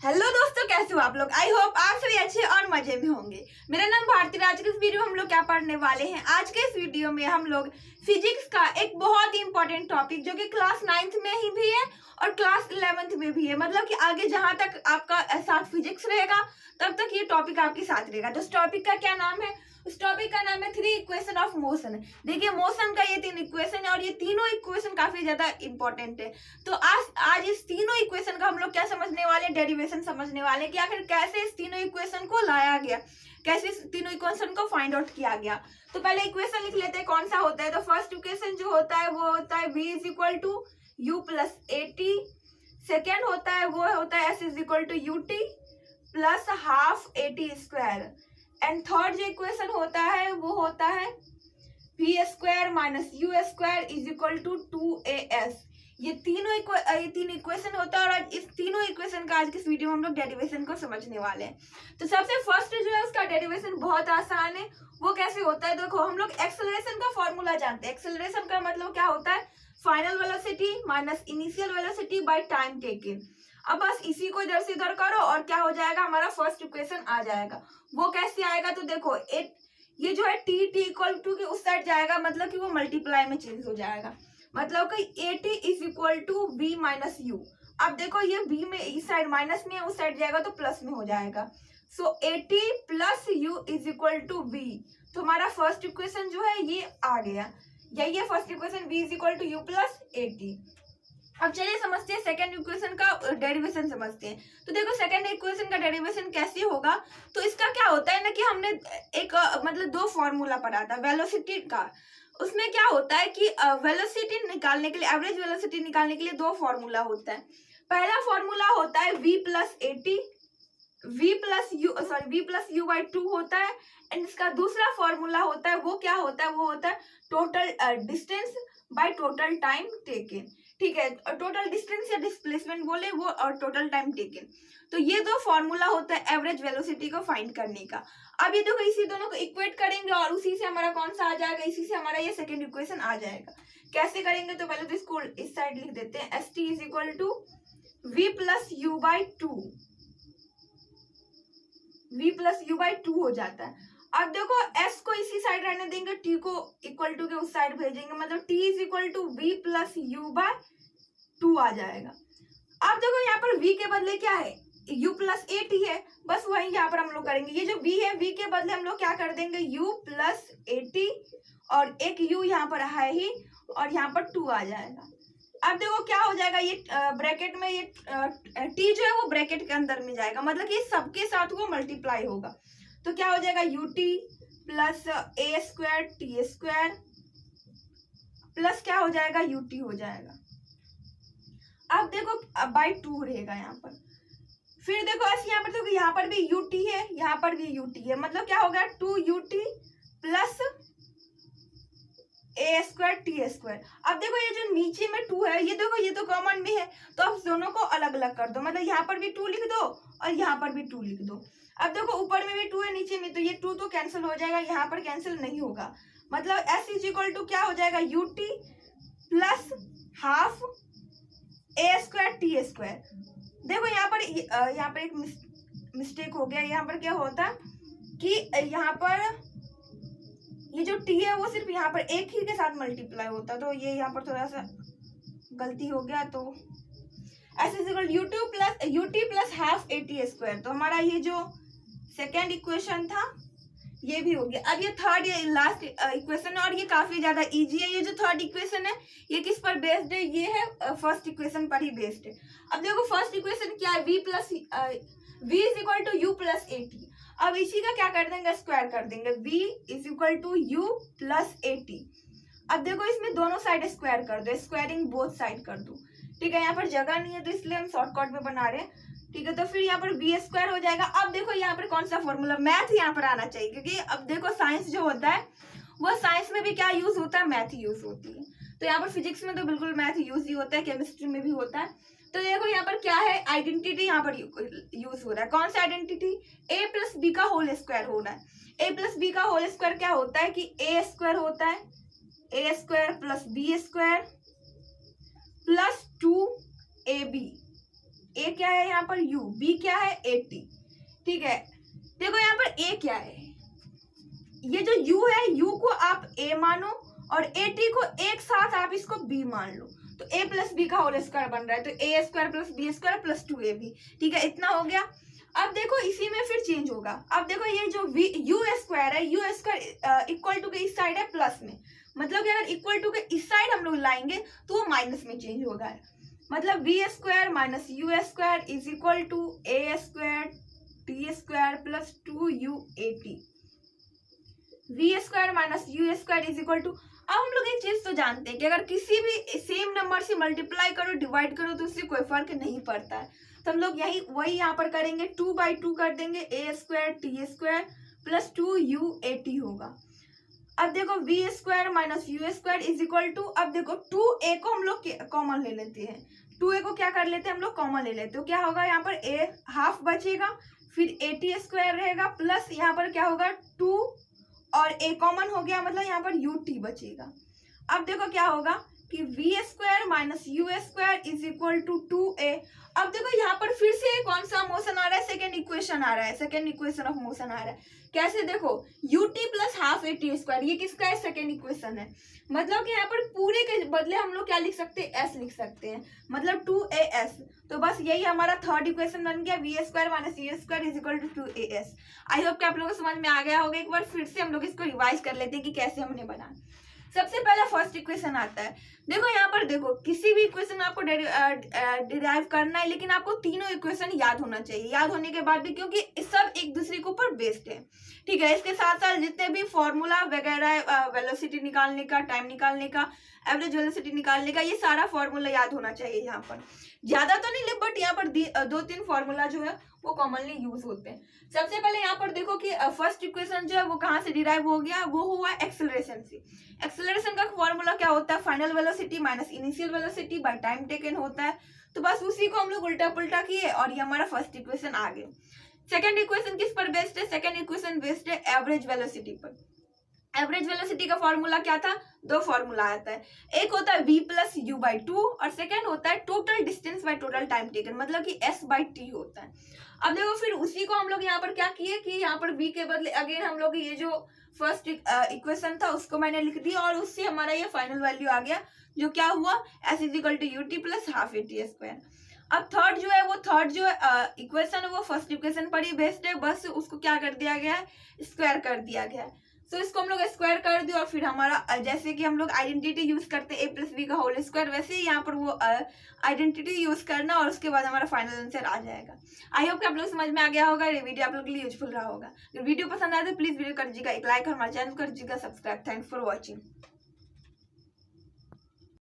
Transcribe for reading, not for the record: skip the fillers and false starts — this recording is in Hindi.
हेलो दोस्तों, कैसे हो आप लोग। आई होप आप सभी अच्छे और मजे में होंगे। मेरा नाम भारती। आज के इस वीडियो में हम लोग क्या पढ़ने वाले हैं। आज के इस वीडियो में हम लोग फिजिक्स का एक बहुत ही इंपॉर्टेंट टॉपिक जो कि क्लास 9th में ही भी है और क्लास 11th में भी है, मतलब कि आगे जहां तक आपका साथ फिजिक्स रहेगा तब तक ये टॉपिक आपके साथ रहेगा। तो उस टॉपिक का क्या नाम है? उस टॉपिक का नाम है 3 इक्वेशन ऑफ मोशन। देखिए, मोशन का ये 3 इक्वेशन है और ये तीनों इक्वेशन काफी ज्यादा इंपॉर्टेंट है। तो आज इस तीनों इक्वेशन का हम लोग क्या समझने वाले, डेरिवेशन समझने वाले कि आखिर कैसे इस तीनों इक्वेशन को लाया गया, कैसे इस तीनों इक्वेशन को फाइंड आउट किया गया। तो पहले इक्वेशन लिख लेते हैं कौन सा होता है। तो फर्स्ट इक्वेशन जो होता है वो होता है v is equal to u plus a t. Second होता है वो होता है s is equal to u t plus half a t square. And third जो इक्वेशन होता है वो होता है v square minus you square is equal to 2as। ये तीन इक्वेशन होता है और इस तीनों इक्वेशन का आज के इस वीडियो में हम लोग डेरिवेशन को समझने वाले हैं। तो सबसे फर्स्ट जो है उसका डेरिवेशन बहुत आसान है। वो कैसे होता है, देखो हम लोग एक्सेलरेशन का फॉर्मूला जानते हैं। एक्सेलरेशन का मतलब क्या होता है, final velocity minus initial velocity by time taken. अब बस इसी को इधर से इधर करो और क्या हो जाएगा, हमारा फर्स्ट इक्वेशन आ जाएगा। वो कैसे आएगा, तो देखो ये जो है टी इक्वल टू के उस साइड जाएगा, मतलब कि वो मल्टीप्लाई में चेंज हो जाएगा, मतलब कि a t is equal to v minus u. अब देखो ये v में इस साइड माइनस में है, उस साइड जाएगा तो प्लस में हो जाएगा। So A T plus U is equal to V. तो हमारा फर्स्ट इक्वेशन जो है ये आ गया, यही है first equation, v is equal to u plus a t. अब चलिए समझते हैं सेकंड इक्वेशन का डेरिवेशन समझते हैं। तो देखो सेकंड इक्वेशन का डेरिवेशन कैसे होगा। तो इसका क्या होता है ना कि हमने एक मतलब दो फॉर्मूला पढ़ा था वेलोसिटी का। उसमें क्या होता है कि वेलोसिटी निकालने के लिए, एवरेज वेलोसिटी निकालने के लिए दो फॉर्मूला होता है। पहला फॉर्मूला होता है v plus a T, v plus u by 2 होता है। एंड इसका दूसरा फॉर्मूला होता है वो क्या होता है, वो होता है total distance by total time taken. ठीक है, टोटल डिस्टेंस या डिस्प्लेसमेंट बोले वो, और टोटल टाइम टेकन। तो ये दो फॉर्मूला होता है एवरेज वेलोसिटी को फाइंड करने का। अब ये देखो इसी दोनों को इक्वेट करेंगे और उसी से हमारा कौन सा आ जाएगा, इसी से हमारा ये सेकंड इक्वेशन आ जाएगा। कैसे करेंगे, तो पहले तो इसको इस साइड लिख देते हैं, s t is equal to v plus u by 2, v plus u by 2 हो जाता है। अब देखो s को इसी साइड रहने देंगे, t को इक्वल टू के उस साइड भेजेंगे, मतलब t is equal to v plus u by 2 आ जाएगा। अब देखो यहाँ पर v के बदले क्या है, u प्लस ए टी है, बस वही यहाँ पर हम लोग करेंगे। ये जो v है, v के बदले हम लोग क्या कर देंगे, u प्लस ए टी, और एक u यहाँ पर है ही, और यहाँ पर 2 आ जाएगा। अब देखो क्या हो जाएगा, ये ब्रैकेट में ये t जो है वो ब्रैकेट के अंदर में जाएगा, मतलब कि सबके साथ वो मल्टीप्लाई होगा। तो क्या हो जाएगा, you t plus A square T square plus क्या हो जाएगा, यू टी हो जाएगा। अब देखो बाई 2 रहेगा यहाँ पर। फिर देखो ऐसे यहाँ पर देखो, यहाँ पर भी यू टी है, यहाँ पर भी यू टी है, मतलब क्या हो गया 2 you t plus A square T square. अब देखो ये जो नीचे में 2 है, ये देखो ये तो कॉमन में है, तो अब दोनों को अलग अलग कर दो, मतलब यहाँ पर भी 2 लिख दो और यहाँ पर भी 2 लिख दो। अब देखो ऊपर में भी 2 है, नीचे में, तो ये 2 तो कैंसिल हो जाएगा, यहाँ पर कैंसिल नहीं होगा, मतलब s इज इक्वल टू क्या हो जाएगा, you t plus half A square T square. देखो यहाँ पर एक मिस्टेक हो गया, यहाँ पर क्या होता है कि यहाँ पर ये जो t है वो सिर्फ यहाँ पर एक ही के साथ मल्टीप्लाई होता है, तो ये यहाँ पर थोड़ा सा गलती हो गया। तो s is equal you t plus half a t square. तो हमारा ये जो सेकेंड इक्वेशन था ये भी हो गया। अब ये थर्ड, ये लास्ट इक्वेशन है और ये काफी ज्यादा इजी है। ये जो थर्ड इक्वेशन है ये किस पर बेस्ड है, ये है फर्स्ट इक्वेशन पर ही बेस्ड है। अब देखो फर्स्ट इक्वेशन क्या है, v is equal to u plus a t. अब इसी का क्या कर देंगे, स्क्वायर कर देंगे, v is equal to u plus a t. अब देखो इसमें दोनों साइड स्क्वायर कर दो, स्क्वायरिंग बोथ साइड कर दो। ठीक है, यहाँ पर जगह नहीं है तो इसलिए हम शॉर्टकट में बना रहे हैं। ठीक है, तो फिर यहाँ पर बी स्क्वायर हो जाएगा। अब देखो यहाँ पर कौन सा फॉर्मूला, मैथ यहाँ पर आना चाहिए, क्योंकि अब देखो साइंस जो होता है वो साइंस में भी क्या यूज होता है, मैथ यूज होती है। तो यहाँ पर फिजिक्स में तो बिल्कुल मैथ यूज ही होता है, केमिस्ट्री में भी होता है। तो देखो यहाँ पर क्या है, आइडेंटिटी यहाँ पर यूज हो रहा है। कौन सा आइडेंटिटी, ए प्लस बी का होल स्क्वायर हो रहा है। ए प्लस बी का होल स्क्वायर क्या होता है कि ए स्क्वायर होता है, A square plus B square plus 2ab। A क्या है यहाँ पर u, b क्या है 80। ठीक है, देखो यहाँ पर a क्या है, ये जो u है u को आप a मानो और 80 को एक साथ आप इसको b मान लो, तो a प्लस बी का होल स्क्वायर बन रहा है, तो a square plus B square plus 2ab। ठीक है, इतना हो गया। अब देखो इसी में फिर चेंज होगा। अब देखो ये जो यू स्क्वायर है, यू स्क्वायर इक्वल टू के इस साइड है प्लस में, मतलब कि अगर इक्वल टू के इस साइड हम लोग लाएंगे तो वो माइनस में चेंज होगा। मतलब v square minus you square is equal to a square T square plus 2u80। V square minus you square is equal to, अब हम लोग एक चीज तो जानते हैं कि अगर किसी भी सेम नंबर से मल्टीप्लाई करो डिवाइड करो तो उससे कोई फर्क नहीं पड़ता है, तो हम लोग वही यहाँ पर करेंगे, 2/2 कर देंगे, A square T square plus 2u80 होगा। अब देखो V square minus you square is equal to, अब देखो 2a को हम लोग कॉमन ले लेते हैं, 2a को क्या कर लेते हैं हम लोग कॉमन ले लेते हैं, तो क्या होगा यहाँ पर a हाफ बचेगा, फिर 80 स्क्वायर रहेगा प्लस यहाँ पर क्या होगा 2 और a कॉमन हो गया, मतलब यहाँ पर ut बचेगा। अब देखो क्या होगा कि v square minus you square is equal to 2a। अब देखो यहाँ पर फिर से कौन सा मोशन आ रहा है, सेकेंड इक्वेशन आ रहा है, सेकेंड इक्वेशन ऑफ मोशन आ रहा है। कैसे, देखो ut plus half a t square, ये किसका है, सेकेंड इक्वेशन है। मतलब कि यहाँ पर पूरे के बदले हम लोग क्या लिख सकते हैं, s लिख सकते हैं, मतलब 2as। तो बस यही हमारा थर्ड इक्वेशन बन गया, v square minus you square is equal to 2as। I hope कि आप लोगों को समझ में आ गया होगा। एक बार फिर से हम लोग इसको रिवाइज कर लेते हैं कि कैसे हमने बनाया। सबसे पहला फर्स्ट इक्वेशन आता है, देखो यहाँ पर देखो किसी भी इक्वेशन आपको डिराइव करना है, लेकिन आपको तीनों इक्वेशन याद होना चाहिए। याद होने के बाद भी, क्योंकि सब एक दूसरे के ऊपर बेस्ड है। ठीक है, इसके साथ साथ जितने भी फॉर्मूला वगैरह, वेलोसिटी निकालने का, टाइम निकालने का, एवरेज वेलोसिटी निकालने का, ये सारा फॉर्मूला याद होना चाहिए। यहाँ पर ज्यादा तो नहीं, बट यहाँ पर 2-3 फॉर्मूला जो है वो कॉमनली यूज होते हैं। सबसे पहले यहाँ पर देखो कि फर्स्ट इक्वेशन जो है वो कहाँ से डिराइव हो गया, वो हुआ एक्सेलरेशन से। एक्सेलरेशन का फॉर्मूला क्या होता है, final velocity minus initial velocity by time taken होता है। तो बस उसी को हम लोग उल्टा पुल्टा किए और ये हमारा फर्स्ट इक्वेशन आ गया। सेकंड इक्वेशन किस पर बेस्ड है, सेकंड इक्वेशन बेस्ड है एवरेज वेलोसिटी पर। एवरेज वेलोसिटी का फॉर्मूला क्या था, 2 फॉर्मूला आता है, एक होता है v प्लस यू बाई 2 और सेकेंड होता है total distance by total time taken, मतलब कि s/t होता है। अब देखो फिर उसी को हम लोग यहाँ पर क्या किए कि यहाँ पर v के बदले अगेन हम लोग ये जो फर्स्ट इक्वेशन था उसको मैंने लिख दिया और उससे हमारा ये फाइनल वैल्यू आ गया, जो क्या हुआ s is equal to ut plus half a t square. अब थर्ड जो इक्वेशन है वो फर्स्ट इक्वेशन पर ही बेस्ड है, बस उसको क्या कर दिया गया है, स्क्वायर कर दिया गया है। तो इसको हम लोग स्क्वायर कर दिया और फिर हमारा जैसे कि हम लोग आइडेंटिटी यूज करते हैं a प्लस बी का होल स्क्वायर, वैसे ही यहाँ पर वो आइडेंटिटी यूज करना और उसके बाद हमारा फाइनल आंसर आ जाएगा। आई होप कि आप लोग समझ में आ गया होगा, ये वीडियो आप लोग के लिए यूजफुल रहा होगा। अगर वीडियो पसंद आए तो प्लीज वीडियो कर दीजिएगा एक लाइक और हमारे चैनल कर दीजिएगा सब्सक्राइब। Thanks for watching.